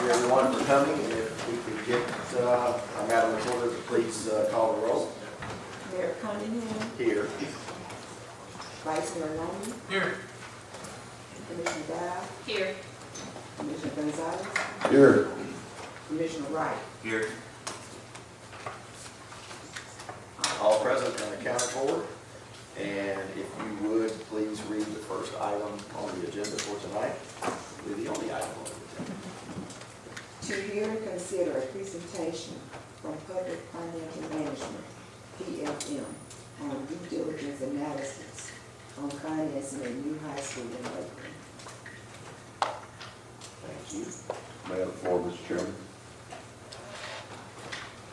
you everyone for coming. If we could get our Madam Recorder to please call the roll. Mayor Cunningham, Here. Vice Mayor Loney, Here. Commissioner Dow, Here. Commissioner Gonzalez, Here. Commissioner Wright. Here. All present and accounted for. And if you would, please read the first item on the agenda for tonight. It'll be the only item on the agenda. To hear and consider a presentation from Public Financial Management, PFM, on due diligence analysis on financing a new high school in Lakeland. Thank you. May I have the floor, Mr. Chairman?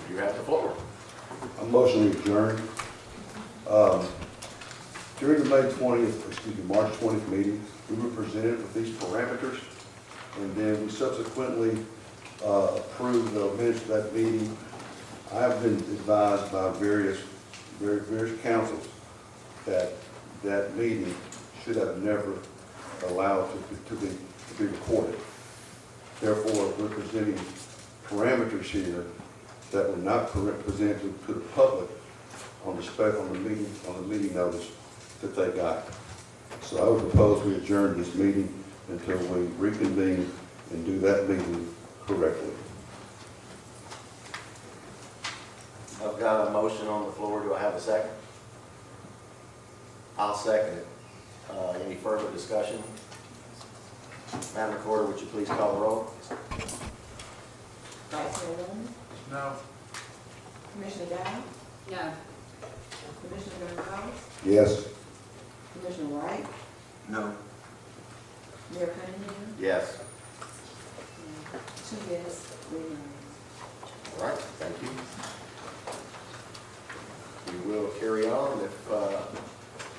You have the floor. I'm motioning to adjourn. During the March 20th meeting, we were presented with these parameters, and then we subsequently approved the minutes of that meeting. I have been advised by various councils that that meeting should have never allowed to be recorded. Therefore, we're presenting parameters here that were not presented to the public on the meeting notice that they got. So I would propose we adjourn this meeting until we reconvene and do that meeting correctly. I've got a motion on the floor. Do I have a second? I'll second it. Any further discussion? Madam Recorder, would you please call the roll? Vice Mayor Loney, No. Commissioner Dow, No. Commissioner Gonzalez, Yes. Commissioner Wright, No. Mayor Cunningham, Yes. 2 yes, 3 no. All right, thank you. We will carry on if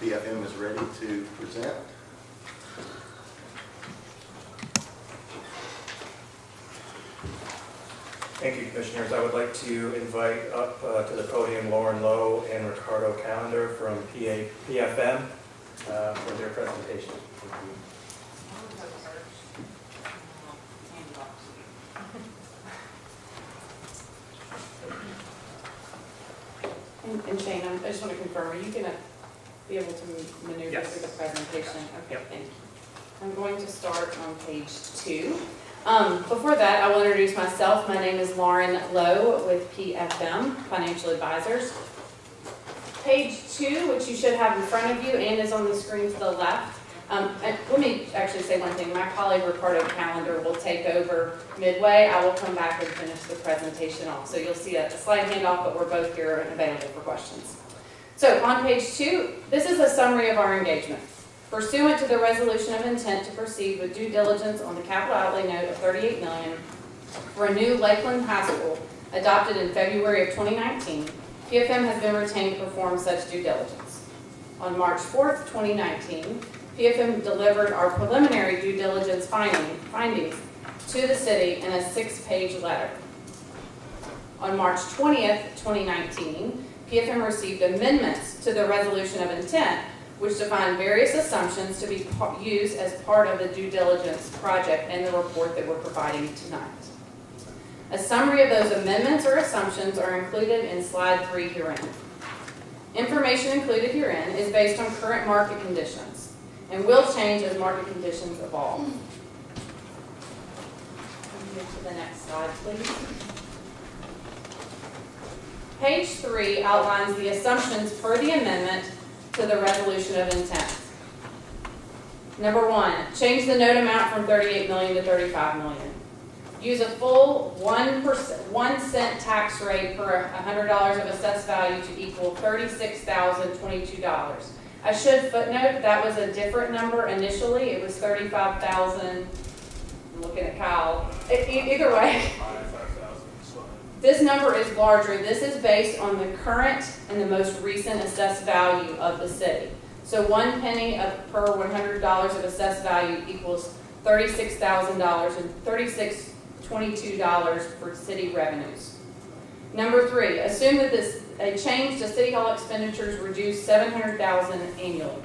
PFM is ready to present. Thank you, Commissioners. I would like to invite up to the podium Lauren Lowe and Ricardo Callender from PFM for their presentation. And Shane, I just want to confirm, are you going to be able to maneuver Yes. through the presentation? Okay, Yep. thank you. I'm going to start on page 2. Before that, I will introduce myself. My name is Lauren Lowe with PFM, Financial Advisors. Page 2, which you should have in front of you and is on the screen to the left. And let me actually say one thing. My colleague Ricardo Callender will take over midway. I will come back and finish the presentation off. So you'll see a slide handoff, but we're both here and available for questions. So on page 2, this is a summary of our engagement. Pursuant to the resolution of intent to proceed with due diligence on the capital outlay note of $38 million for a new Lakeland High School adopted in February of 2019, PFM has been retained to perform such due diligence. On March 4th, 2019, PFM delivered our preliminary due diligence findings to the city in a 6-page letter. On March 20th, 2019, PFM received amendments to the resolution of intent, which define various assumptions to be used as part of the due diligence project and the report that we're providing tonight. A summary of those amendments or assumptions are included in slide 3 herein. Information included herein is based on current market conditions and will change as market conditions evolve. Move to the next slide, please. Page 3 outlines the assumptions per the amendment to the resolution of intent. Number 1, change the note amount from $38 million to $35 million. Use a full 1 cent tax rate per $100 of assessed value to equal $36,022. I should footnote that was a different number initially. It was $35,000. I'm looking at Kyle. Either way. This number is larger. This is based on the current and the most recent assessed value of the city. So 1 penny per $100 of assessed value equals $36,000 and $36,22 for city revenues. Number 3, assume that a change to City Hall expenditures reduce $700,000 annually.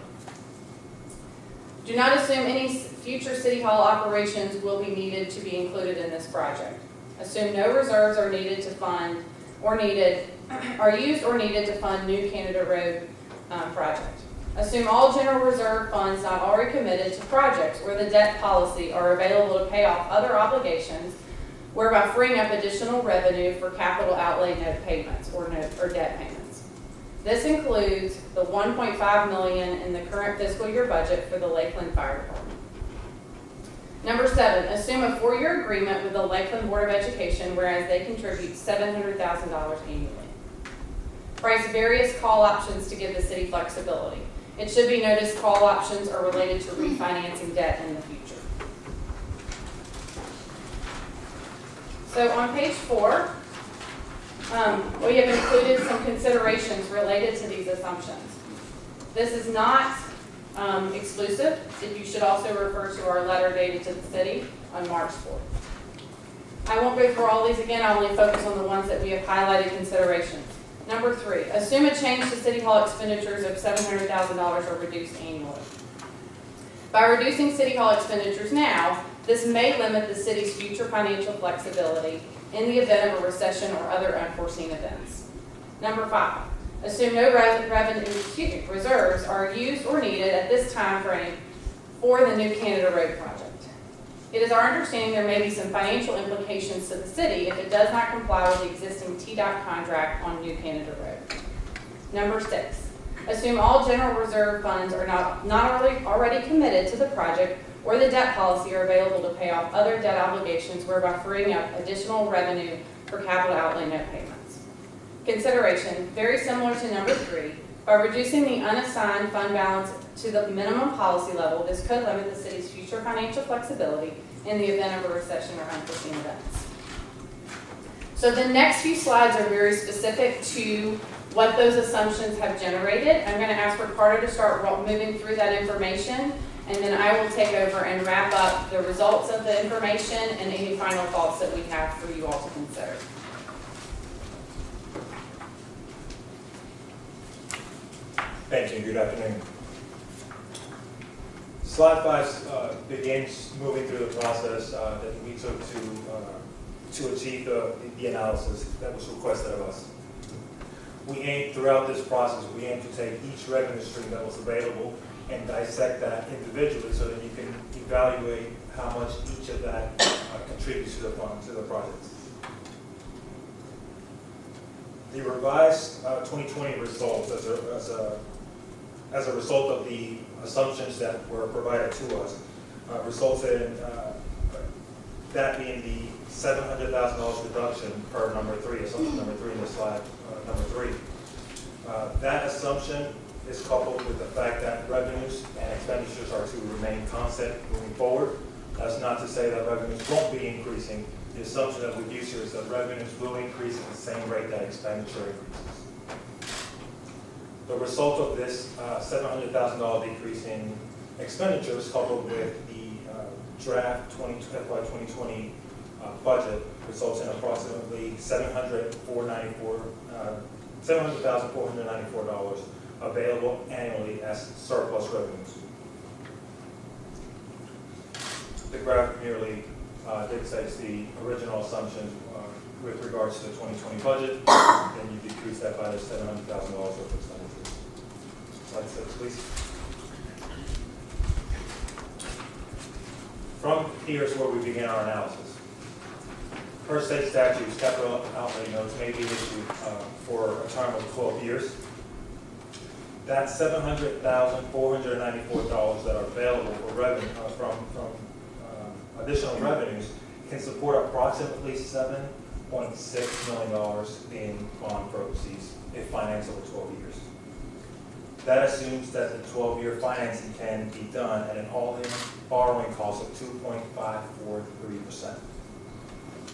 Do not assume any future City Hall operations will be needed to be included in this project. Assume no reserves are needed to fund are used or needed to fund New Canada Road project. Assume all general reserve funds not already committed to projects or the debt policy are available to pay off other obligations, whereby freeing up additional revenue for capital outlay note payments or debt payments. This includes the $1.5 million in the current fiscal year budget for the Lakeland Fire Department. Number 7, assume a 4-year agreement with the Lakeland Board of Education, whereas they contribute $700,000 annually. Price various call options to give the city flexibility. It should be noticed call options are related to refinancing debt in the future. So on page 4, we have included some considerations related to these assumptions. This is not exclusive. You should also refer to our letter dated to the city on March 4th. I won't go through all these again. I'll only focus on the ones that we have highlighted considerations. Number 3, assume a change to City Hall expenditures of $700,000 are reduced annually. By reducing City Hall expenditures now, this may limit the city's future financial flexibility in the event of a recession or other unforeseen events. Number 5, assume no reserves are used or needed at this time frame for the New Canada Road project. It is our understanding there may be some financial implications to the city if it does not comply with the existing TDOT contract on New Canada Road. Number 6, assume all general reserve funds are not already committed to the project or the debt policy are available to pay off other debt obligations, whereby freeing up additional revenue for capital outlay note payments. Consideration, very similar to number 3, by reducing the unassigned fund balance to the minimum policy level, this could limit the city's future financial flexibility in the event of a recession or unforeseen events. So the next few slides are very specific to what those assumptions have generated. I'm going to ask Ricardo to start moving through that information, and then I will take over and wrap up the results of the information and any final thoughts that we have for you all to consider. Thank you, good afternoon. Slide 5 begins moving through the process that we took to achieve the analysis that was requested of us. We aim, throughout this process, we aim to take each revenue stream that was available and dissect that individually so that you can evaluate how much each of that contributes to the fund, to the project. The revised 2020 results as a result of the assumptions that were provided to us resulted in that being the $700,000 reduction per number 3, assumption number 3 in the slide, number 3. That assumption is coupled with the fact that revenues and expenditures are to remain constant moving forward. That's not to say that revenues won't be increasing. The assumption that we use here is that revenues will increase at the same rate that expenditure increases. The result of this $700,000 decrease in expenditures coupled with the draft FY 2020 budget results in approximately $700,494 available annually as surplus revenues. The graph merely dictates the original assumptions with regards to the 2020 budget, and you decrease that by the $700,000 worth of expenditures. Slide 6, please. From here is where we begin our analysis. Per state statutes, capital outlay notes may be issued for a term of 12 years. That $700,494 that are available for revenue from additional revenues can support approximately $7.6 million in bond proceeds if financed over 12 years. That assumes that the 12-year financing can be done at an all-in borrowing cost of 2.543%.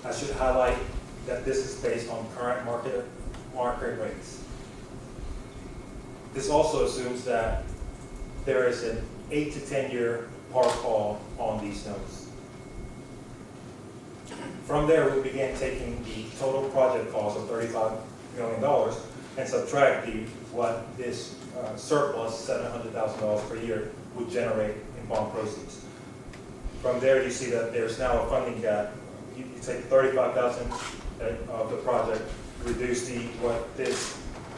I should highlight that this is based on current market rates. This also assumes that there is an 8 to 10 year par call on these notes. From there, we began taking the total project cost of $35 million and subtract what this surplus, $700,000 per year, would generate in bond proceeds. From there, you see that there's now a funding gap. You take 35,000 of the project, reduce what this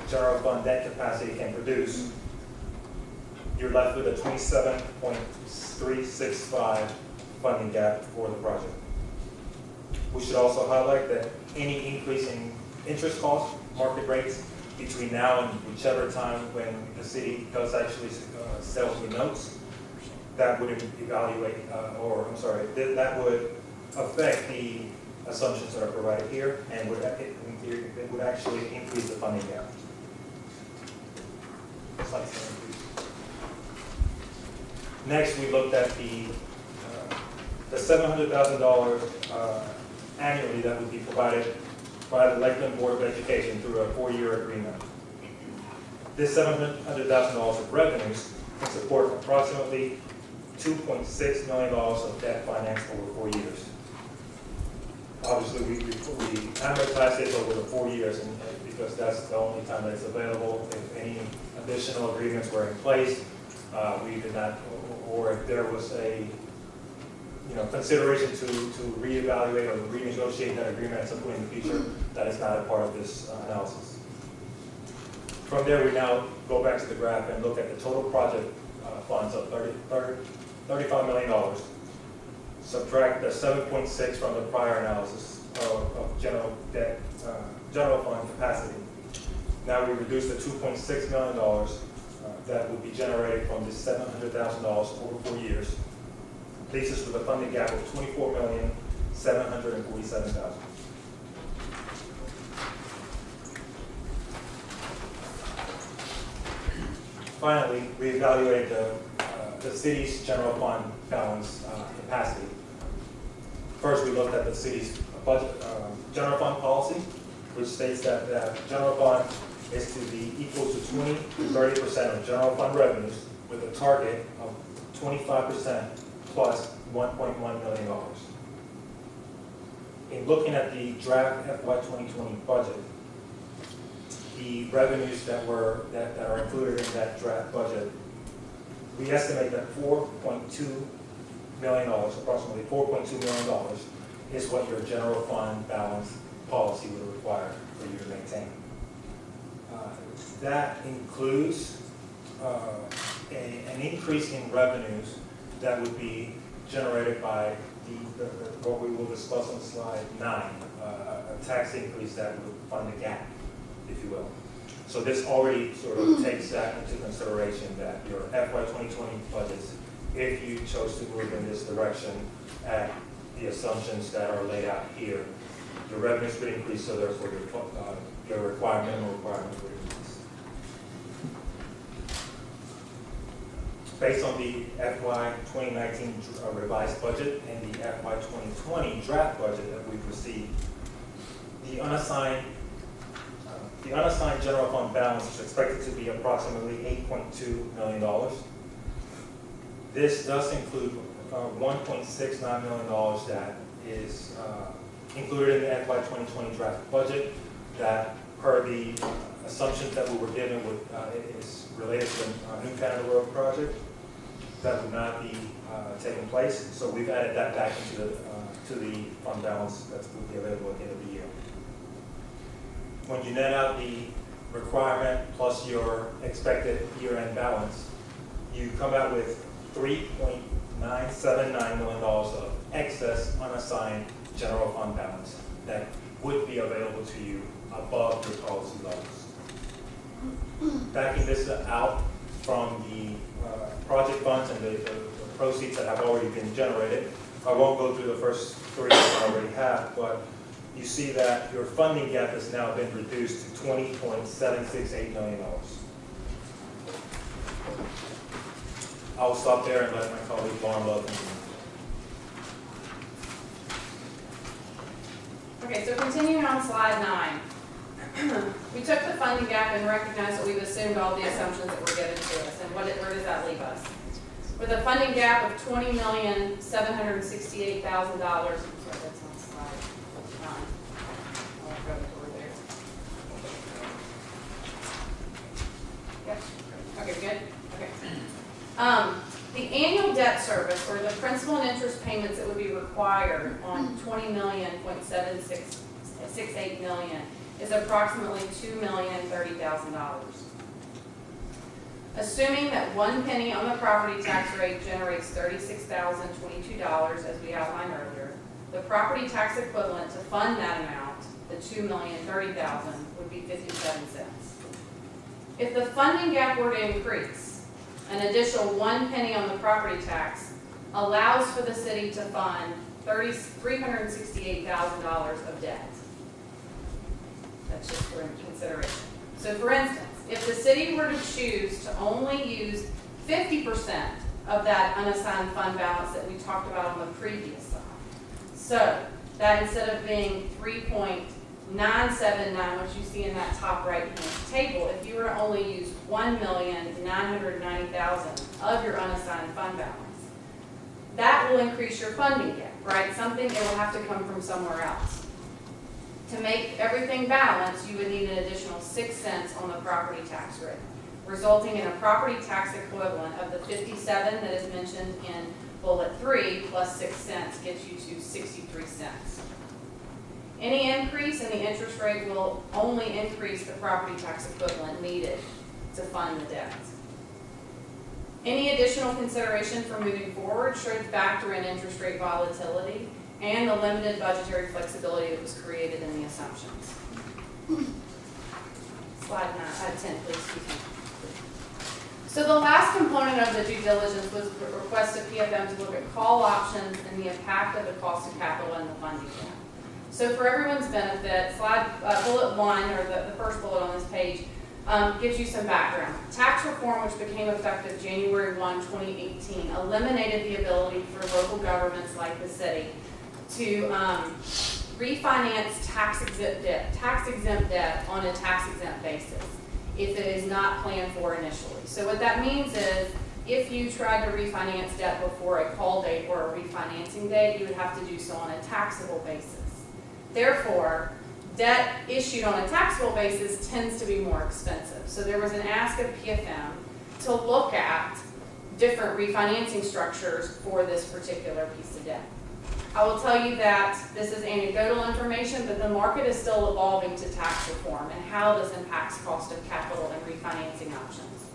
general fund debt capacity can produce, you're left with a 27.365 funding gap for the project. We should also highlight that any increase in interest costs, market rates, between now and whichever time when the city does actually sell the notes, that would evaluate, that would affect the assumptions that are provided here, and it would actually increase the funding gap. Slide 7, please. Next, we looked at the $700,000 annually that would be provided by the Lakeland Board of Education through a 4-year agreement. This $700,000 of revenues can support approximately $2.6 million of debt finance over 4 years. Obviously, we amortize this over the 4 years, and because that's the only time that it's available. If any additional agreements were in place, we did not, or if there was a consideration to reevaluate or renegotiate that agreement at some point in the future, that is not a part of this analysis. From there, we now go back to the graph and look at the total project funds of $35 million. Subtract the 7.6 from the prior analysis of general debt, general fund capacity. Now we reduce the $2.6 million that would be generated from this $700,000 over 4 years. Leaves us with a funding gap of $24,747,000. Finally, we evaluate the city's general fund balance capacity. First, we looked at the city's budget, general fund policy, which states that the general fund is to be equal to 20 to 30% of general fund revenues, with a target of 25% plus $1.1 million. In looking at the draft FY 2020 budget, the revenues that are included in that draft budget, we estimate that $4.2 million, approximately $4.2 million, is what your general fund balance policy would require for you to maintain. That includes an increase in revenues that would be generated by what we will discuss on slide 9, a tax increase that would fund the gap, if you will. So this already sort of takes that into consideration, that your FY 2020 budgets, if you chose to move in this direction at the assumptions that are laid out here, your revenues would increase, so therefore your minimum requirements would increase. Based on the FY 2019 revised budget and the FY 2020 draft budget that we've received, the unassigned general fund balance is expected to be approximately $8.2 million. This does include $1.69 million that is included in the FY 2020 draft budget, that per the assumptions that we were given with is related to the New Canada Road project that would not be taking place. So we've added that back into the fund balance that would be available at the end of the year. When you net out the requirement plus your expected year-end balance, you come out with $3.979 million of excess unassigned general fund balance that would be available to you above your policy levels. Backing this out from the project funds and the proceeds that have already been generated, I won't go through the first 3 that I already have, but you see that your funding gap has now been reduced to $20.768 million. I'll stop there and let my colleague Lauren Love continue. Okay, so continuing on slide 9. We took the funding gap and recognized that we've assumed all the assumptions that were given to us. And where does that leave us? With a funding gap of $20,768,000. I'm sorry, that's on slide 9. I'll go over there. Yep. Okay, good? Okay. The annual debt payments that would be required on 20,768 million is approximately $2,030,000. Assuming that 1 penny on the property tax rate generates $36,022, as we outlined earlier, the property tax equivalent to fund that amount, the $2,030,000, would be 57 cents. If the funding gap were to increase, an additional 1 penny on the property tax allows for the city to fund $368,000 of debt. That's just for consideration. So for instance, if the city were to choose to only use 50% of that unassigned fund balance that we talked about on the previous slide, so that instead of being 3.979, which you see in that top right-hand table, if you were to only use 1,990,000 of your unassigned fund balance, that will increase your funding gap, right? Something that will have to come from somewhere else. To make everything balance, you would need an additional 6 cents on the property tax rate, resulting in a property tax equivalent of the 57 that is mentioned in bullet 3 plus 6 cents gets you to 63 cents. Any increase in the interest rate will only increase the property tax equivalent needed to fund the debt. Any additional consideration for moving forward should factor in interest rate volatility and the limited budgetary flexibility that was created in the assumptions. Slide 10, please, excuse me. So the last component of the due diligence was the request of PFM to look at call options and the impact of the cost of capital and the funding gap. So for everyone's benefit, bullet 1, or the first bullet on this page, gives you some background. Tax reform, which became effective January 1, 2018, eliminated the ability for local governments like the city to refinance tax-exempt debt on a tax-exempt basis if it is not planned for initially. So what that means is if you tried to refinance debt before a call date or a refinancing date, you would have to do so on a taxable basis. Therefore, debt issued on a taxable basis tends to be more expensive. So there was an ask of PFM to look at different refinancing structures for this particular piece of debt. I will tell you that this is anecdotal information, but the market is still evolving to tax reform and how this impacts cost of capital and refinancing options.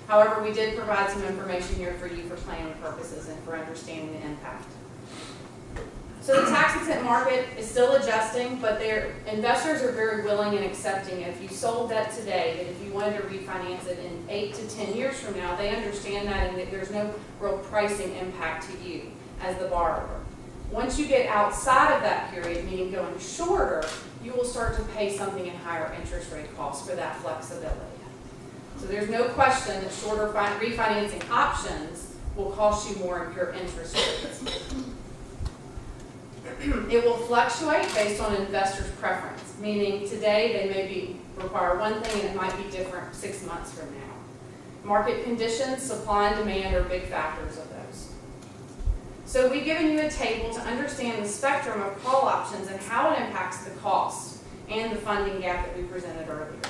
However, we did provide some information here for you for planning purposes and for understanding the impact. So the tax-exempt market is still adjusting, but their investors are very willing and accepting. If you sold debt today, that if you wanted to refinance it in 8 to 10 years from now, they understand that and that there's no real pricing impact to you as the borrower. Once you get outside of that period, meaning going shorter, you will start to pay something in higher interest rate costs for that flexibility. So there's no question that shorter refinancing options will cost you more in pure interest rates. It will fluctuate based on investors' preference, meaning today they may require one thing and it might be different 6 months from now. Market conditions, supply and demand are big factors of those. So we've given you a table to understand the spectrum of call options and how it impacts the cost and the funding gap that we presented earlier.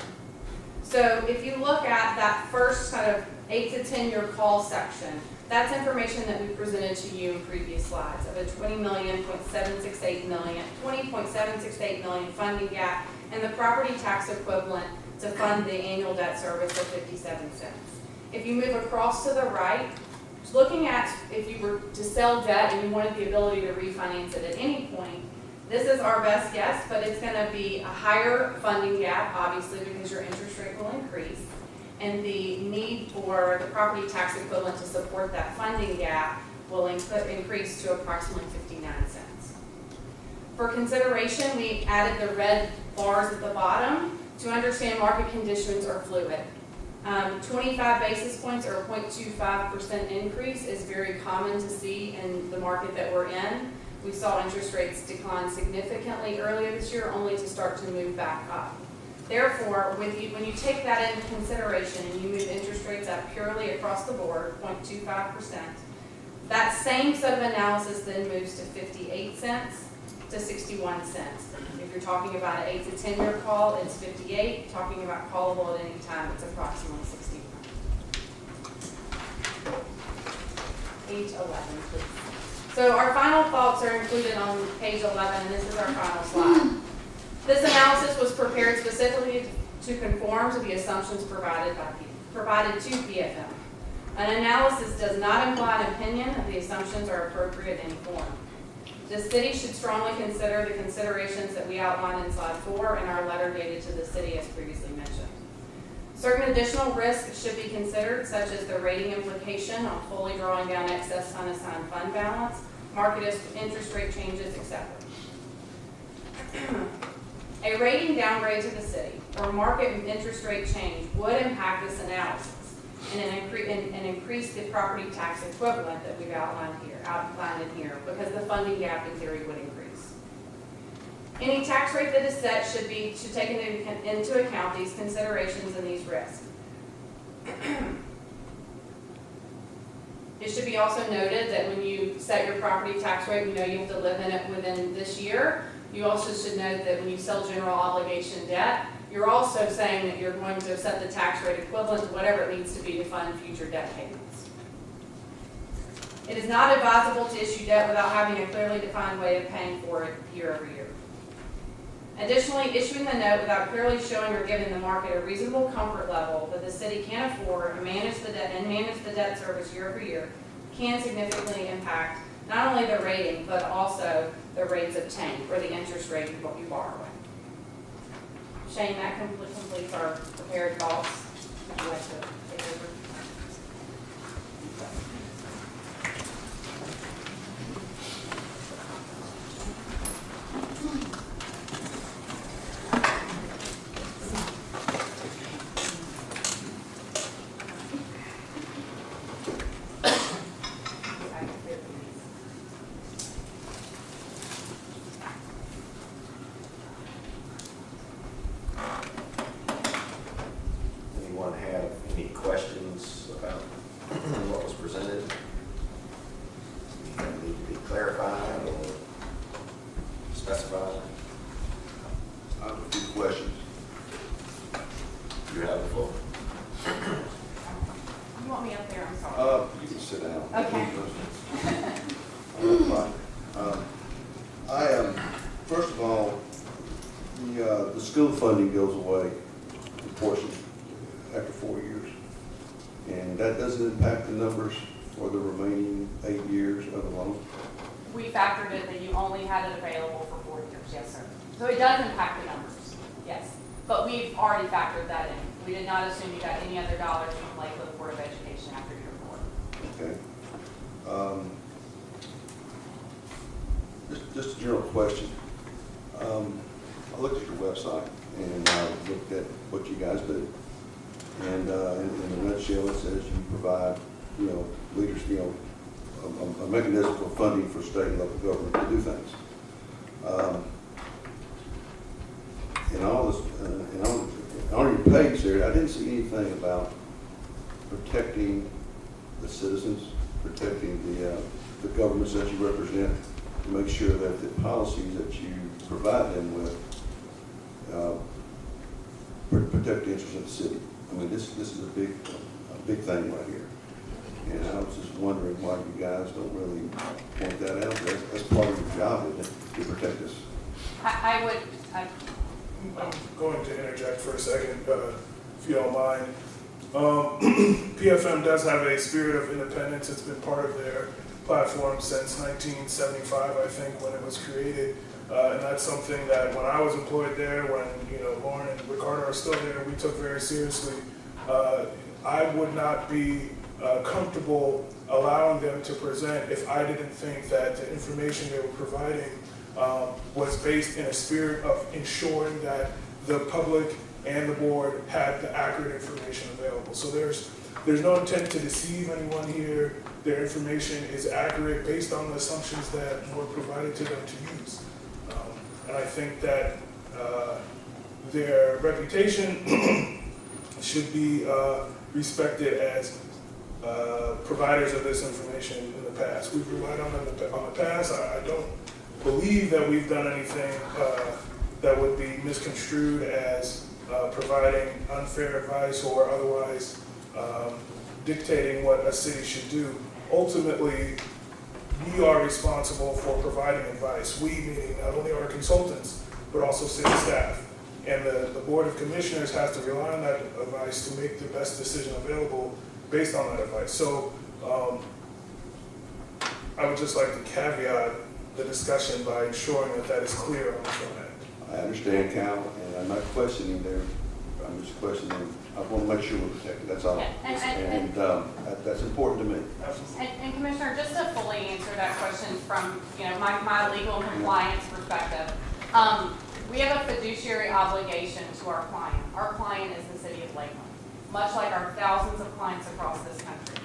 So if you look at that first kind of 8 to 10 year call section, that's information that we presented to you in previous slides of a $20.768 million funding gap and the property tax equivalent to fund the annual debt service of 57 cents. If you move across to the right, looking at if you were to sell debt and you wanted the ability to refinance it at any point, this is our best guess, but it's going to be a higher funding gap, obviously, because your interest rate will increase. And the need for the property tax equivalent to support that funding gap will increase to approximately 59 cents. For consideration, we added the red bars at the bottom to understand market conditions are fluid. 25 basis points or a 0.25% increase is very common to see in the market that we're in. We saw interest rates decline significantly earlier this year, only to start to move back up. Therefore, when you take that into consideration and you move interest rates up purely across the board, 0.25%, that same set of analysis then moves to 58 cents to 61 cents. If you're talking about an 8 to 10 year call, it's 58. Talking about callable at any time, it's approximately 61. Page 11, please. So our final thoughts are included on page 11, and this is our final slide. This analysis was prepared specifically to conform to the assumptions provided to PFM. An analysis does not imply an opinion that the assumptions are appropriate in any form. The city should strongly consider the considerations that we outlined in slide 4 in our letter dated to the city as previously mentioned. Certain additional risks should be considered, such as the rating implication on fully drawing down excess unassigned fund balance, market interest rate changes, etc. A rating downgrade to the city or market interest rate change would impact this analysis and increase the property tax equivalent that we've outlined in here, because the funding gap in theory would increase. Any tax rate that is set should take into account these considerations and these risks. It should be also noted that when you set your property tax rate, you know you have to live in it within this year. You also should note that when you sell general obligation debt, you're also saying that you're going to set the tax rate equivalent to whatever it needs to be to fund future debt payments. It is not advisable to issue debt without having a clearly defined way of paying for it year over year. Additionally, issuing the note without clearly showing or giving the market a reasonable comfort level that the city can afford and manage the debt service year over year can significantly impact not only the rating, but also the rates obtained or the interest rate you borrow. Shane, that completes our prepared thoughts. Would you like to take over? Anyone have any questions about what was presented? Anything need to be clarified or specified? I have a few questions. You have the floor. You want me up there? I'm sorry. You can sit down. Okay. I am, first of all, the school funding goes away, in portion, after 4 years. And that doesn't impact the numbers for the remaining 8 years of the loan. We factored in that you only had it available for 4 years, yes, sir. So it does impact the numbers, yes. But we've already factored that in. We did not assume you got any other dollars from Lakeland Board of Education after year 4. Okay. Just a general question. I looked at your website and looked at what you guys do. And in a nutshell, it says you provide, leaders, a mechanism for funding for state and local government to do things. And all this, on your page there, I didn't see anything about protecting the citizens, protecting the governments that you represent, to make sure that the policies that you provide them with protect the interests of the city. I mean, this is a big thing right here. And I was just wondering why you guys don't really point that out. That's part of your job, isn't it, to protect us? I'm going to interject for a second, if you don't mind. PFM does have a spirit of independence. It's been part of their platform since 1975, I think, when it was created. And that's something that when I was employed there, when Lauren and Ricardo are still there, we took very seriously. I would not be comfortable allowing them to present if I didn't think that the information they were providing was based in a spirit of ensuring that the public and the board had the accurate information available. So there's no intent to deceive anyone here. Their information is accurate based on the assumptions that were provided to them to use. And I think that their reputation should be respected as providers of this information in the past. We've relied on them on the past. I don't believe that we've done anything that would be misconstrued as providing unfair advice or otherwise dictating what a city should do. Ultimately, we are responsible for providing advice. We, meaning not only our consultants, but also city staff. And the Board of Commissioners has to rely on that advice to make the best decision available based on that advice. So I would just like to caveat the discussion by ensuring that that is clear on the front end. I understand, Cal, and I'm not questioning there. I'm just questioning, I want to make sure we're protected, that's all. Yeah, and- That's important to me. And Commissioner, just to fully answer that question from, my legal and compliance perspective, we have a fiduciary obligation to our client. Our client is the city of Lakeland, much like our thousands of clients across this country.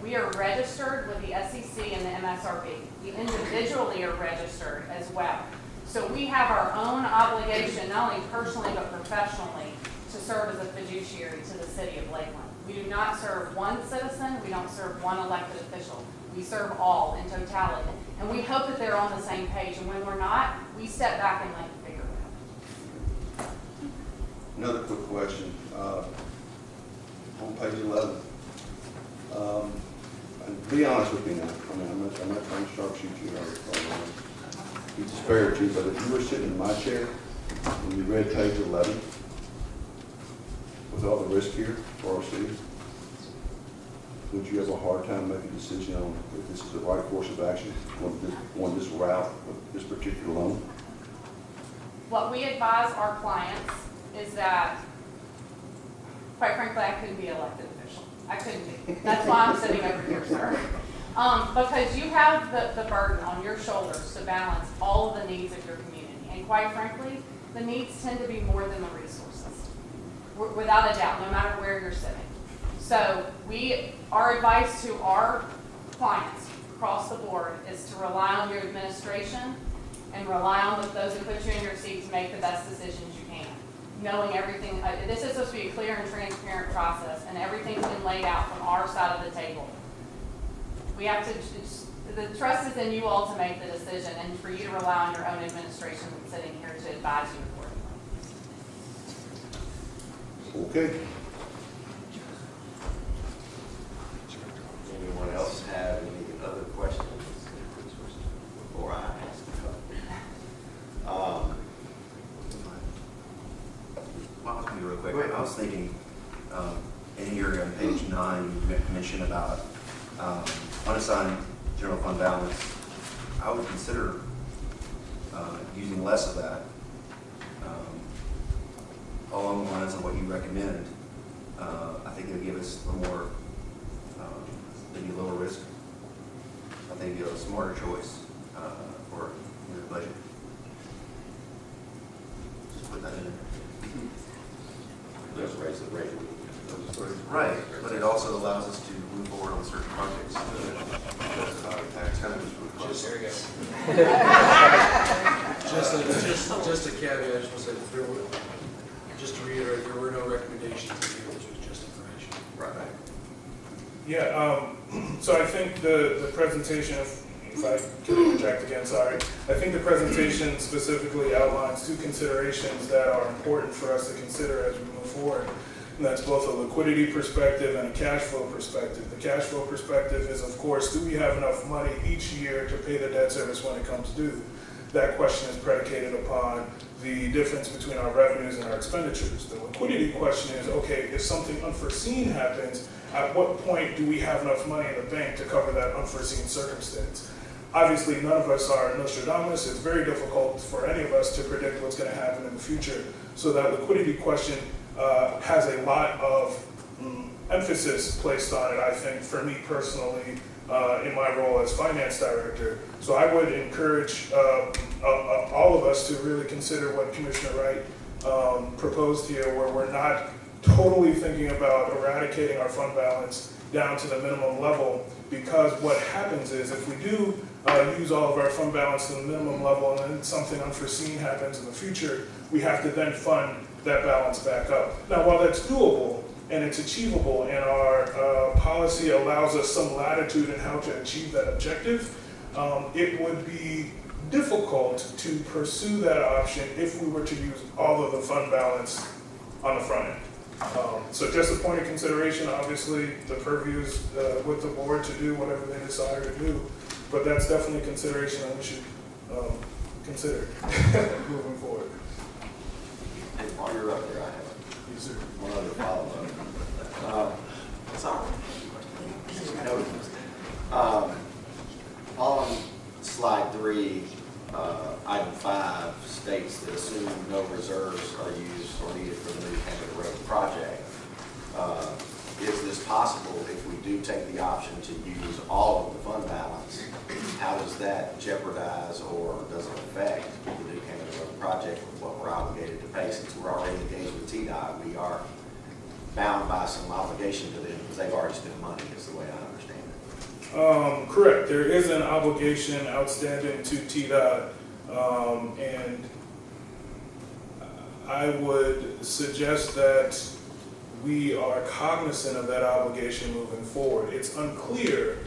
We are registered with the SEC and the MSRB. We individually are registered as well. So we have our own obligation, not only personally but professionally, to serve as a fiduciary to the city of Lakeland. We do not serve one citizen, we don't serve one elected official. We serve all in totality. And we hope that they're on the same page, and when we're not, we step back and let them figure it out. Another quick question. On page 11, and be honest with me now, I mean, I'm not trying to sharpshoot you or be disparaging, but if you were sitting in my chair and you read page 11, with all the risk here for our city, would you have a hard time making a decision on if this is the right course of action, on this route with this particular loan? What we advise our clients is that, quite frankly, I couldn't be an elected official. I couldn't be. That's why I'm sitting over here, sir. Because you have the burden on your shoulders to balance all of the needs of your community. And quite frankly, the needs tend to be more than the resources, without a doubt, no matter where you're sitting. So our advice to our clients across the board is to rely on your administration and rely on those who put you in your seat to make the best decisions you can. Knowing everything, this is supposed to be a clear and transparent process, and everything's been laid out from our side of the table. We have to, the trust is in you all to make the decision and for you to rely on your own administration that's sitting here to advise you accordingly. Okay. Anyone else have any other questions before I ask a couple? Well, I was going to be real quick. I was thinking, in here on page 9, you mentioned about unassigned general fund balance. I would consider using less of that along the lines of what you recommend. I think it would give us a little more, maybe lower risk. I think it'd be a smarter choice for the budget. Just put that in there. Just raise the rate. Right, but it also allows us to move forward on certain projects. Tax kind of Just a caveat, I just want to say, just to reiterate, there were no recommendations in here, this was just information. Right. Yeah, so I think the presentation, if I can interject again, sorry. I think the presentation specifically outlines two considerations that are important for us to consider as we move forward. And that's both a liquidity perspective and a cash flow perspective. The cash flow perspective is, of course, do we have enough money each year to pay the debt service when it comes due? That question is predicated upon the difference between our revenues and our expenditures. The liquidity question is, okay, if something unforeseen happens, at what point do we have enough money in the bank to cover that unforeseen circumstance? Obviously, none of us are Nostradamus. It's very difficult for any of us to predict what's going to happen in the future. So that liquidity question has a lot of emphasis placed on it, I think, for me personally, in my role as finance director. So I would encourage all of us to really consider what Commissioner Wright proposed here, where we're not totally thinking about eradicating our fund balance down to the minimum level, because what happens is if we do use all of our fund balance to the minimum level and then something unforeseen happens in the future, we have to then fund that balance back up. Now, while that's doable and it's achievable and our policy allows us some latitude in how to achieve that objective, it would be difficult to pursue that option if we were to use all of the fund balance on the front end. So just a point of consideration, obviously the purview is with the board to do whatever they desire to do. But that's definitely a consideration that we should consider moving forward. And while you're up there, I have Yes, sir. one other follow-up. It's all right. On slide 3, item 5 states that assuming no reserves are used or needed for the new Canada Road project, is this possible if we do take the option to use all of the fund balance? How does that jeopardize or does it affect the new Canada Road project with what we're obligated to pay? Since we're already engaged with TDOT, we are bound by some obligation to them because they've already spent money, is the way I understand it. Correct. There is an obligation outstanding to TDOT, and I would suggest that we are cognizant of that obligation moving forward. It's unclear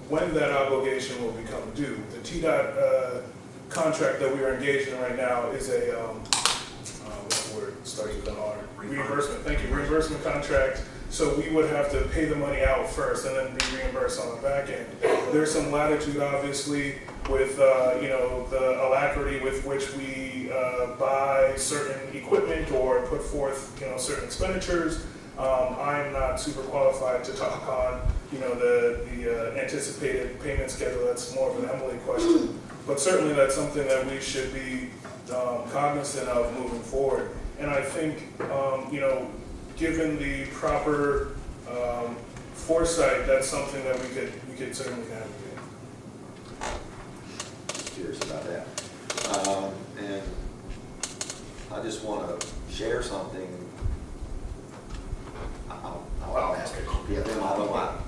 when that obligation will become due. The TDOT contract that we are engaged in right now is a, what's the word, starts with an R? Reimbursement, thank you, reimbursement contract. So we would have to pay the money out first and then be reimbursed on the back end. There's some latitude, obviously, with the alacrity with which we buy certain equipment or put forth certain expenditures. I'm not super qualified to talk on the anticipated payment schedule. That's more of an Emily question. But certainly that's something that we should be cognizant of moving forward. And I think given the proper foresight, that's something that we could certainly navigate. Just curious about that. And I just want to share something. I'll ask it. Yeah, then I don't want.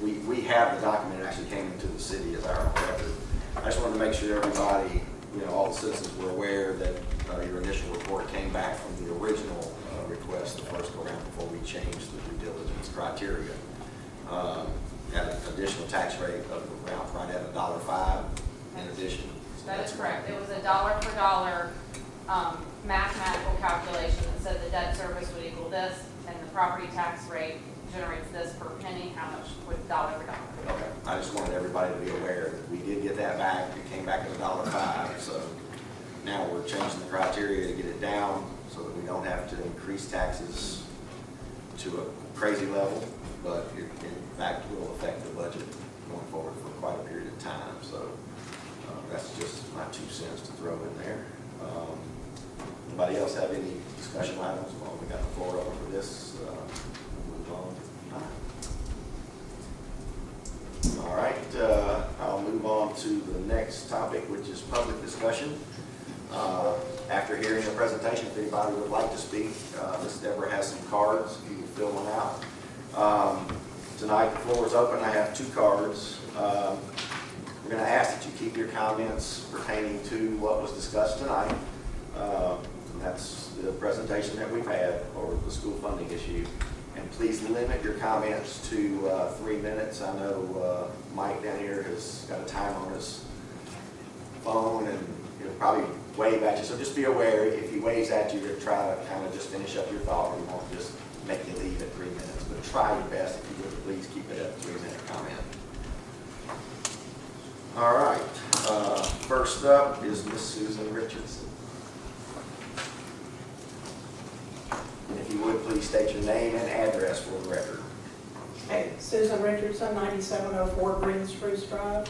We have the document. It actually came into the city as our record. I just wanted to make sure everybody, all the citizens were aware that your initial report came back from the original request the first go around before we changed the due diligence criteria. Had an additional tax rate of around right at $1.05 in addition. That is correct. It was a dollar for dollar mathematical calculation that said the debt service would equal this, and the property tax rate generates this per penny, how much would dollar for dollar. Okay, I just wanted everybody to be aware that we did get that back. It came back at $1.05, so now we're changing the criteria to get it down so that we don't have to increase taxes to a crazy level, but it in fact will affect the budget going forward for quite a period of time. So that's just my 2 cents to throw in there. Anybody else have any discussion items? Well, we got the floor open for this. Move on. All right, I'll move on to the next topic, which is public discussion. After hearing the presentation, if anybody would like to speak, Ms. Deborah has some cards, if you can fill one out. Tonight, the floor is open. I have 2 cards. We're going to ask that you keep your comments pertaining to what was discussed tonight. And that's the presentation that we've had, or the school funding issue. And please limit your comments to 3 minutes. I know Mike down here has got a timer on his phone, and he'll probably wave at you. So just be aware, if he waves at you, to try to kind of just finish up your thought, or he won't just make you leave at 3 minutes. But try your best, if you would, please keep it at a 3-minute comment. All right. First up is Miss Susan Richardson. And if you would, please state your name and address for the record. Hey, Susan Richardson, 9704 Green Spruce Drive.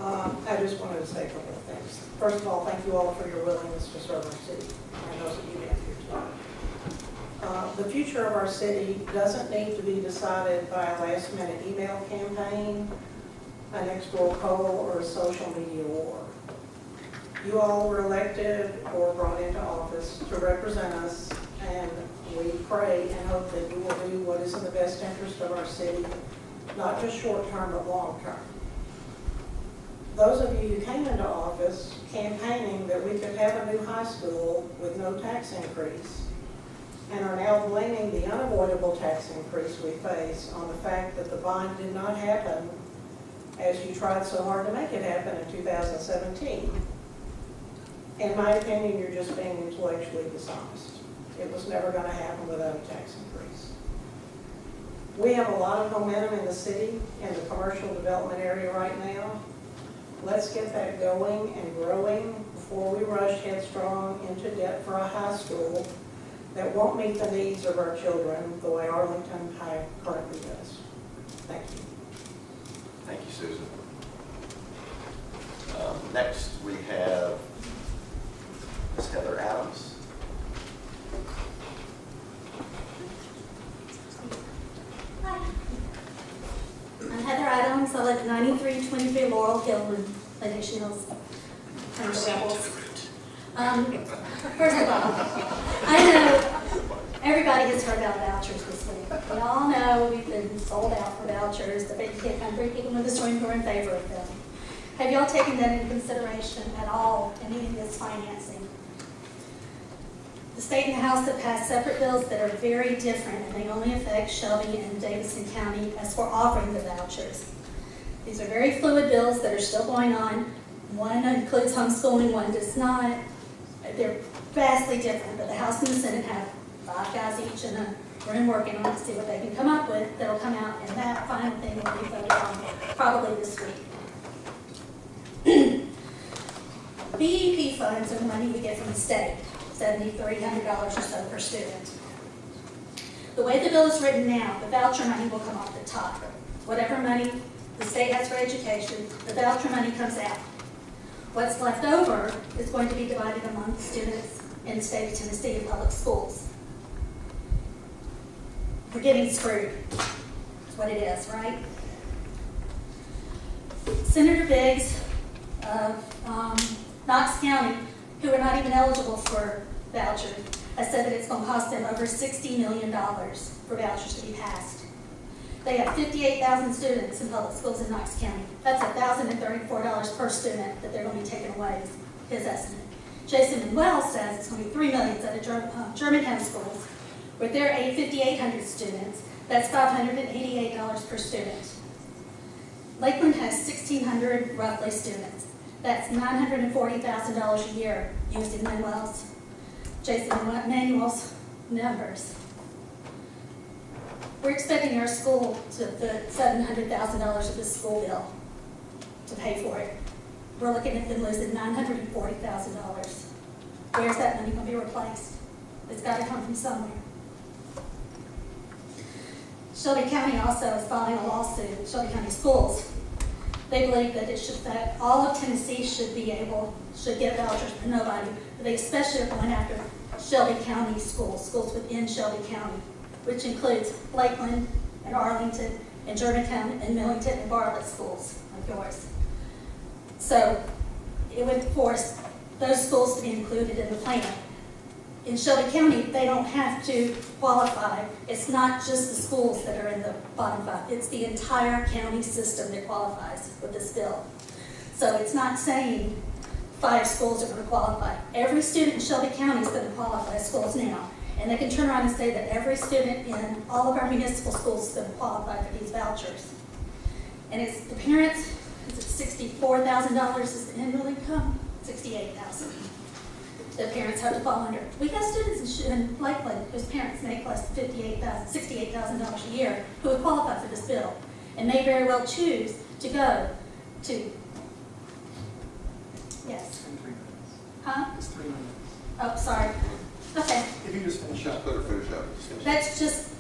I just wanted to say a couple of things. First of all, thank you all for your willingness to serve our city, and those of you down here tonight. The future of our city doesn't need to be decided by a last-minute email campaign, an next-door poll, or a social media war. You all were elected or brought into office to represent us, and we pray and hope that you will do what is in the best interest of our city, not just short-term, but long-term. Those of you who came into office campaigning that we could have a new high school with no tax increase, and are now blaming the unavoidable tax increase we face on the fact that the bond did not happen as you tried so hard to make it happen in 2017. In my opinion, you're just being intellectually dishonest. It was never going to happen without a tax increase. We have a lot of momentum in the city and the commercial development area right now. Let's get that going and growing before we rush headstrong into debt for a high school that won't meet the needs of our children the way Arlington High currently does. Thank you. Thank you, Susan. Next, we have Ms. Heather Adams. Hi. I'm Heather Adams. I live at 9323 Laurel Hill in Plantation Hills. First of all, I know everybody has heard about vouchers this week. We all know we've been sold out for vouchers. The big hit country people in this room who are in favor of them. Have y'all taken that into consideration at all in any of this financing? The state and the House have passed separate bills that are very different, and they only affect Shelby and Davidson County as for offering the vouchers. These are very fluid bills that are still going on. One includes homeschooling, one does not. They're vastly different, but the House and the Senate have 5 guys each in a room working on it to see what they can come up with that'll come out, and that final thing will be voted on probably this week. BEP funds are the money we get from the state, $7,300 or so per student. The way the bill is written now, the voucher money will come off the top. Whatever money the state has for education, the voucher money comes out. What's left over is going to be divided among the students in the state of Tennessee in public schools. We're getting screwed. That's what it is, right? Senator Biggs of Knox County, who are not even eligible for vouchers, has said that it's going to cost them over $60 million for vouchers to be passed. They have 58,000 students in public schools in Knox County. That's $1,034 per student that they're going to be taking away, is his estimate. Jason Manuel says it's going to be $3 million at the Germantown schools. With their 5,800 students, that's $588 per student. Lakeland has 1,600 roughly students. That's $940,000 a year used in Jason Manuel's numbers. We're expecting our school to put $700,000 of this school bill to pay for it. We're looking at them losing $940,000. Where's that money going to be replaced? It's got to come from somewhere. Shelby County also is filing a lawsuit, Shelby County Schools. They believe that that all of Tennessee should get vouchers, but nobody. But they especially are going after Shelby County schools within Shelby County, which includes Lakeland and Arlington and Germantown and Millington and Bartlett schools like yours. So it would force those schools to be included in the plan. In Shelby County, they don't have to qualify. It's not just the schools that are in the bottom 5. It's the entire county system that qualifies with this bill. So it's not saying 5 schools are going to qualify. Every student in Shelby County is going to qualify as schools now. And they can turn around and say that every student in all of our municipal schools is going to qualify for these vouchers. And it's the parents, is it $64,000 is the annual income? $68,000. The parents have to fall under. We got students in Lakeland whose parents make less than $68,000 a year who would qualify for this bill and may very well choose to go to, yes. Huh? It's 3 minutes. Oh, sorry. Okay. If you just finish up. Let her finish up. That's just,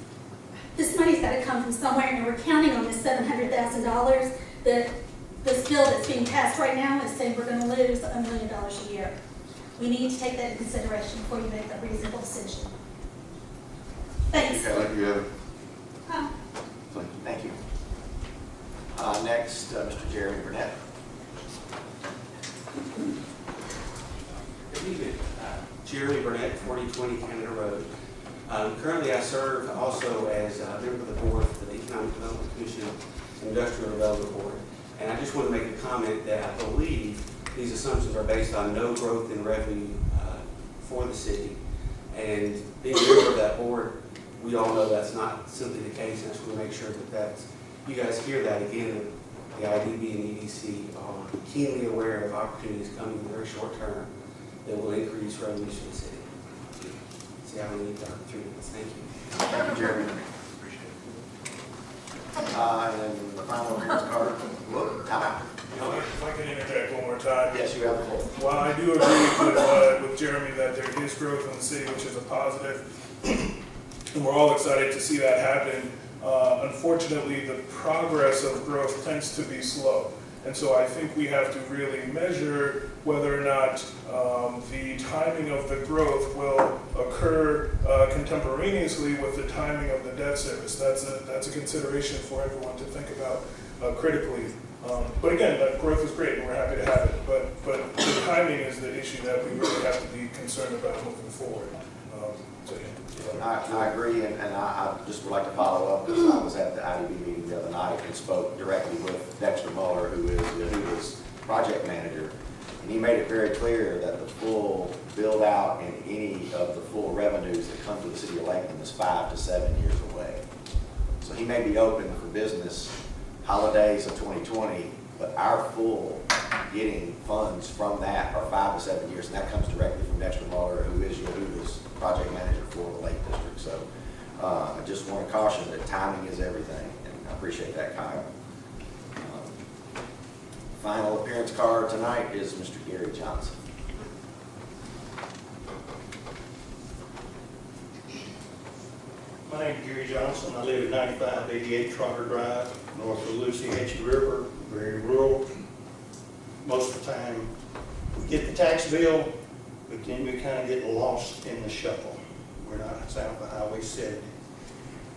this money's got to come from somewhere, and we're counting on this $700,000. This bill that's being passed right now is saying we're going to lose $1 million a year. We need to take that into consideration before you make a reasonable decision. Thanks. Thank you, Heather. Huh? Thank you. Next, Mr. Jeremy Burnett. Good evening. Jeremy Burnett, 4020 Canada Road. Currently, I serve also as a member of the board for the Economic Development Commission Industrial Development Board. And I just want to make a comment that I believe these assumptions are based on no growth in revenue for the city. And being a member of that board, we all know that's not simply the case. And I just want to make sure that you guys hear that again, that the IDB and EDC are keenly aware of opportunities coming in the very short term that will increase revenues for the city. See how we need to opportunities. Thank you. Thank you, Jeremy. Appreciate it. And the final appearance card, whoop, time out. If I can interject one more time. Yes, you have the floor. While I do agree with Jeremy that there is growth in the city, which is a positive, and we're all excited to see that happen, unfortunately, the progress of growth tends to be slow. And so I think we have to really measure whether or not the timing of the growth will occur contemporaneously with the timing of the debt service. That's a consideration for everyone to think about critically. But again, that growth is great and we're happy to have it. But the timing is the issue that we really have to be concerned about moving forward. So, yeah. I agree, and I just would like to follow up, because I was at the IDB meeting the other night and spoke directly with Dexter Muller, who is project manager, and he made it very clear that the full build out and any of the full revenues that come to the city of Lakeland is 5 to 7 years away. So he may be open for business holidays of 2020, but our full getting funds from that are 5 to 7 years, and that comes directly from Dexter Muller, who is Yahuda's project manager for the Lake District. So I just want to caution that timing is everything, and I appreciate that, Kyle. Final appearance card tonight is Mr. Gary Johnson. My name is Gary Johnson. I live at 9588 Trotter Drive, north of the Luciehatchee River, very rural. Most of the time, we get the tax bill, but then we kind of get lost in the shuffle. We're not south of Highway 70.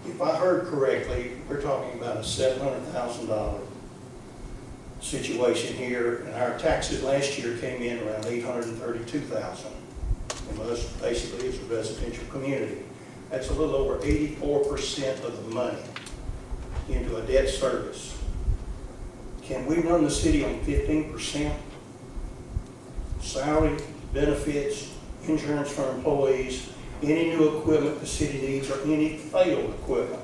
If I heard correctly, we're talking about a $700,000 situation here, and our taxes last year came in around $832,000. And most basically is a residential community. That's a little over 84% of the money into a debt service. Can we run the city on 15%? Salary, benefits, insurance for employees, any new equipment the city needs, or any failed equipment?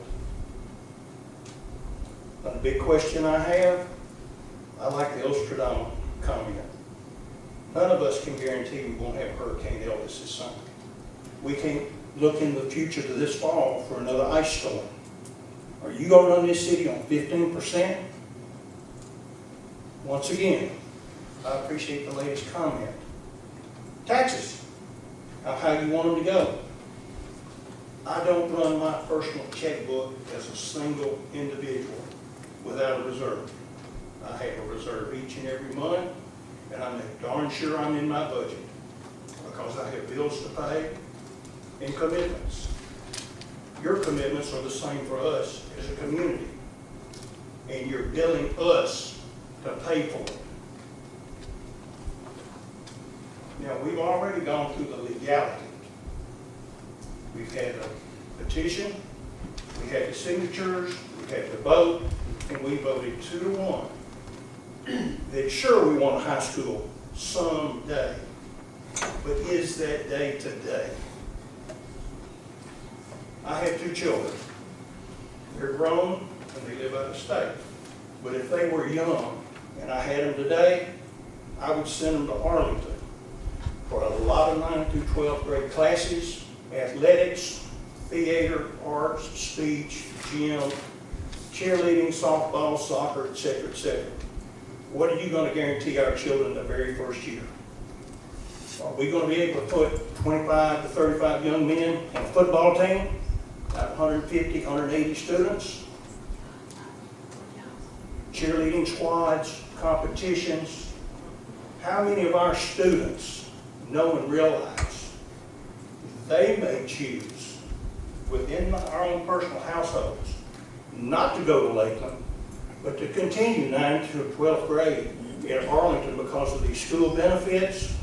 A big question I have, I like the Ostradamus comment. None of us can guarantee we won't have Hurricane Elvis this summer. We can't look in the future to this fall for another ice storm. Are you going to run this city on 15%? Once again, I appreciate the latest comment. Taxes, how you want them to go. I don't run my personal checkbook as a single individual without a reserve. I have a reserve each and every month, and I make darn sure I'm in my budget because I have bills to pay and commitments. Your commitments are the same for us as a community, and you're billing us to pay for it. Now, we've already gone through the legality. We've had a petition, we had the signatures, we had the vote, and we voted 2-1 that sure we want a high school someday, but is that day today? I have 2 children. They're grown and they live out of state. But if they were young and I had them today, I would send them to Arlington for a lot of 9th through 12th grade classes, athletics, theater, arts, speech, gym, cheerleading, softball, soccer, etc., etc. What are you going to guarantee our children the very first year? Are we going to be able to put 25 to 35 young men on a football team, about 150, 180 students? Cheerleading squads, competitions. How many of our students know and realize they may choose within our own personal households not to go to Lakeland, but to continue 9th to 12th grade at Arlington because of these school benefits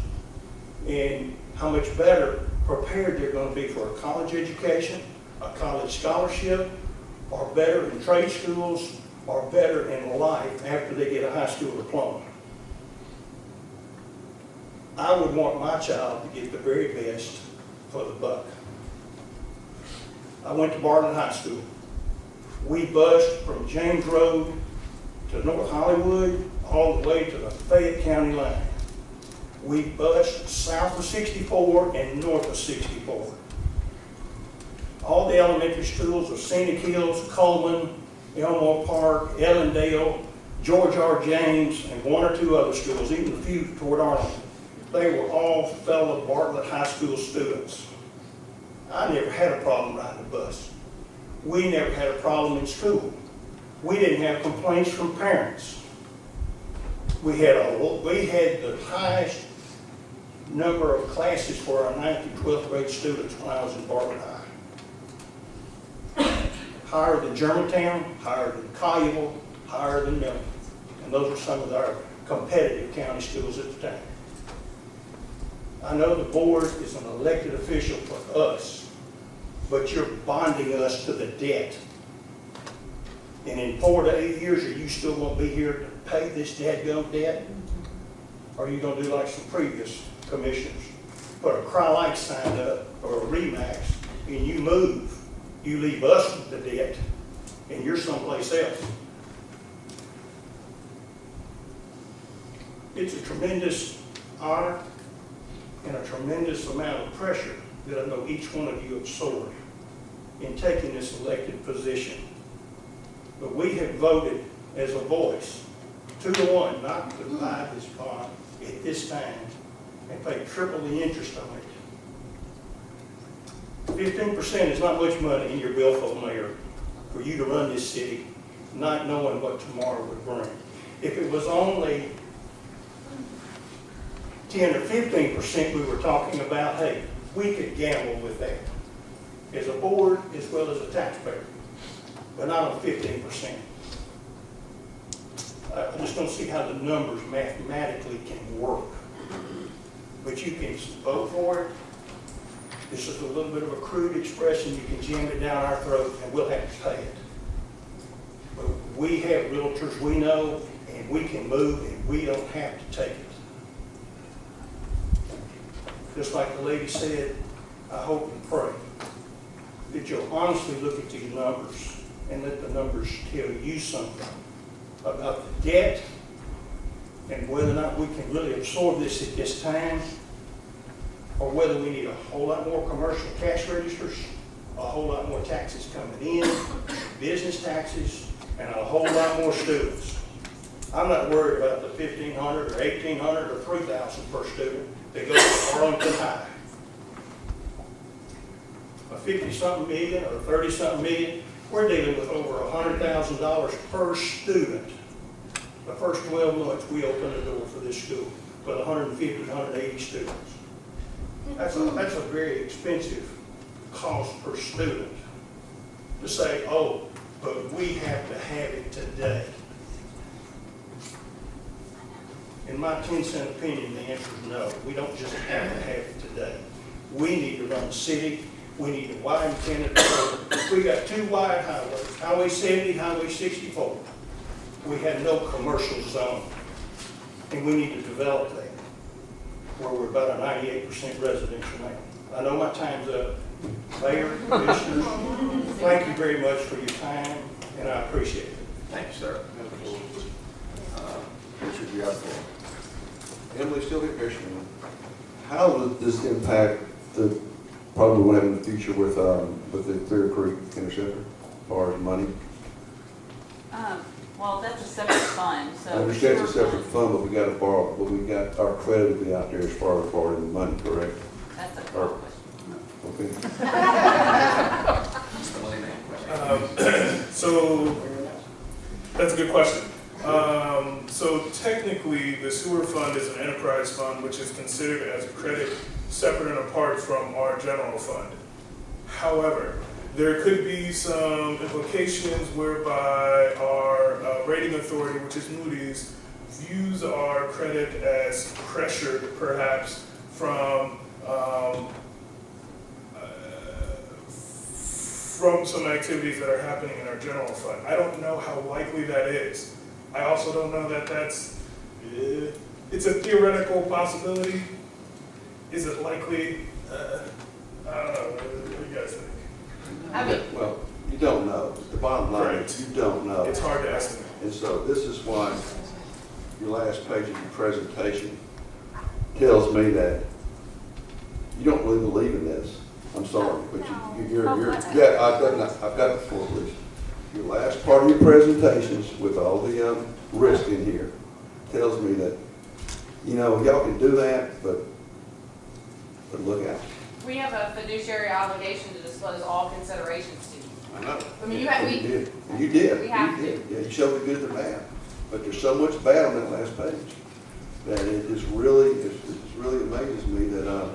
and how much better prepared they're going to be for a college education, a college scholarship, or better in trade schools, or better in life after they get a high school diploma. I would want my child to get the very best for the buck. I went to Barton High School. We bused from James Road to North Hollywood all the way to the Fayette County line. We bused south of 64 and north of 64. All the elementary schools of Scenic Hills, Coleman, Elmore Park, Ellendale, George R. James, and one or two other schools, even a few toward Arlington. They were all fellow Bartlett High School students. I never had a problem riding the bus. We never had a problem in school. We didn't have complaints from parents. We had the highest number of classes for our 9th and 12th grade students when I was in Bartlett High. Higher than Germantown, higher than Collierville, higher than Milton. And those were some of our competitive county schools at the time. I know the board is an elected official for us, but you're bonding us to the debt. And in 4 to 8 years, are you still going to be here to pay this dadgum debt? Or are you going to do like some previous commissioners? Put a cry-like sign up or a Remax, and you move. You leave us with the debt, and you're someplace else. It's a tremendous honor and a tremendous amount of pressure that I know each one of you absorbed in taking this elected position. But we have voted as a voice, 2-1, not to buy this bond at this time and pay triple the interest on it. 15% is not much money in your billfold, Mayor, for you to run this city, not knowing what tomorrow would bring. If it was only 10 or 15% we were talking about, hey, we could gamble with that as a board as well as a taxpayer, but not on 15%. I just don't see how the numbers mathematically can work. But you can vote for it. This is a little bit of a crude expression. You can jam it down our throat and we'll have to pay it. But we have realtors we know and we can move and we don't have to take it. Just like the lady said, I hope and pray that you'll honestly look at these numbers and let the numbers tell you something about the debt and whether or not we can really absorb this at this time, or whether we need a whole lot more commercial cash registers, a whole lot more taxes coming in, business taxes, and a whole lot more students. I'm not worried about the $1,500 or $1,800 or $3,000 per student that goes to Arlington High. A 50-something million or 30-something million, we're dealing with over $100,000 per student. The first 12 months, we opened the door for this school with 150, 180 students. That's a very expensive cost per student to say, oh, but we have to have it today. In my 10-cent opinion, the answer is no. We don't just have to have it today. We need to run the city. We need to widen Kennedy Road. We got 2 wide highways, Highway 70, Highway 64. We have no commercial zone, and we need to develop that, where we're about a 98% residential now. I know my time's up. Mayor, commissioners, thank you very much for your time, and I appreciate it. Thank you, sir. Richard, you have the floor. Emily, still here, Commissioner. How does this impact the problem we'll have in the future with the Clear Creek Interceptor as far as money? Well, that's a separate fund, so. I understand it's a separate fund, but we got to borrow, but we got our credit to be out there as far as borrowing the money, correct? That's a question. Okay. So that's a good question. So technically, the sewer fund is an enterprise fund, which is considered as a credit separate and apart from our general fund. However, there could be some implications whereby our rating authority, which is Moody's, views our credit as pressured, perhaps, from some activities that are happening in our general fund. I don't know how likely that is. I also don't know that it's a theoretical possibility. Is it likely? I don't know. What do you guys think? Well, you don't know. The bottom line is you don't know. It's hard to estimate. And so this is why your last page of your presentation tells me that you don't really believe in this. I'm sorry, but you're yeah, I've got the floor, please. your last part of your presentations with all the risk in here tells me that, you know, y'all can do that, but look out. We have a fiduciary obligation to disclose all considerations to you. I know. I mean, you have, You we, did. And you did. We have You did. Yeah, you showed the good and the bad. But there's so much bad on that last page that it just really, it really amazes me that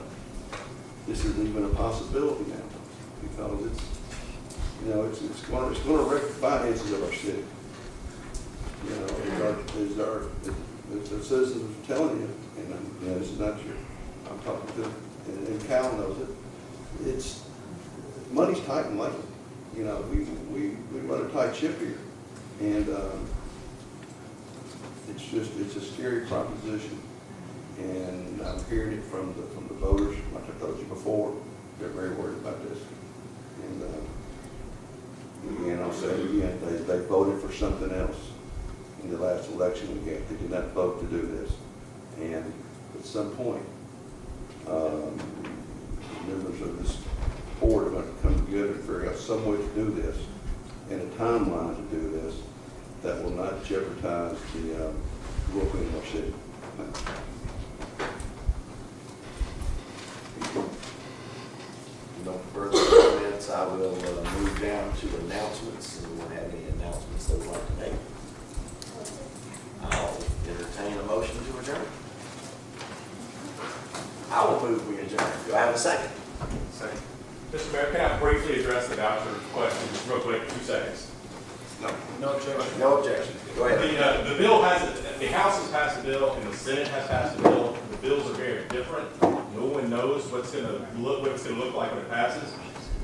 this is even a possibility now. Because it's, you know, it's going to wreck the finances of our city. You know, as the citizens are telling you, and you know, this is not your, I'm talking to, and Cal knows it, it's, money's tight and lately. You know, we run a tight ship here, and it's a scary proposition, and I'm hearing it from the voters, like I told you before, they're very worried about this. And again, I'll say it again, they voted for something else in the last election we had. They did not vote to do this, and at some point, members of this board are going to come together and figure out some way to do this and a timeline to do this that will not jeopardize the growth in our city. No further comments. I will move down to announcements. Anyone have any announcements they would like to make? I'll entertain a motion to adjourn. I will move we adjourn. Do I have a second? Second. Mr. Mayor, can I briefly address the voucher question, just real quick, 2 seconds? No objection. No objection. Go ahead. The bill has, the House has passed a bill and the Senate has passed a bill. The bills are very different. No one knows what it's gonna look like when it passes.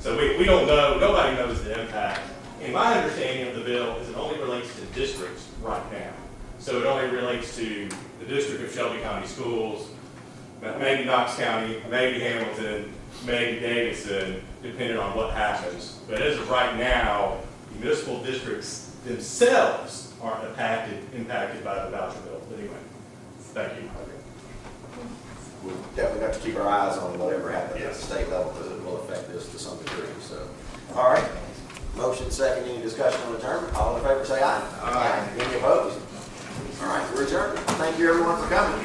So we don't know, nobody knows the impact. And my understanding of the bill is it only relates to districts right now. So it only relates to the district of Shelby County Schools, maybe Knox County, maybe Hamilton, maybe Davidson, depending on what happens. But as of right now, municipal districts themselves aren't impacted by the voucher bill. Anyway, thank you. We'll definitely have to keep our eyes on whatever happens at the state level because it will affect this to some degree. So, all right. Motion second. Any discussion on adjournment? All in favor say aye. Aye. Any opposed? All right. We're adjourned. Thank you everyone for coming.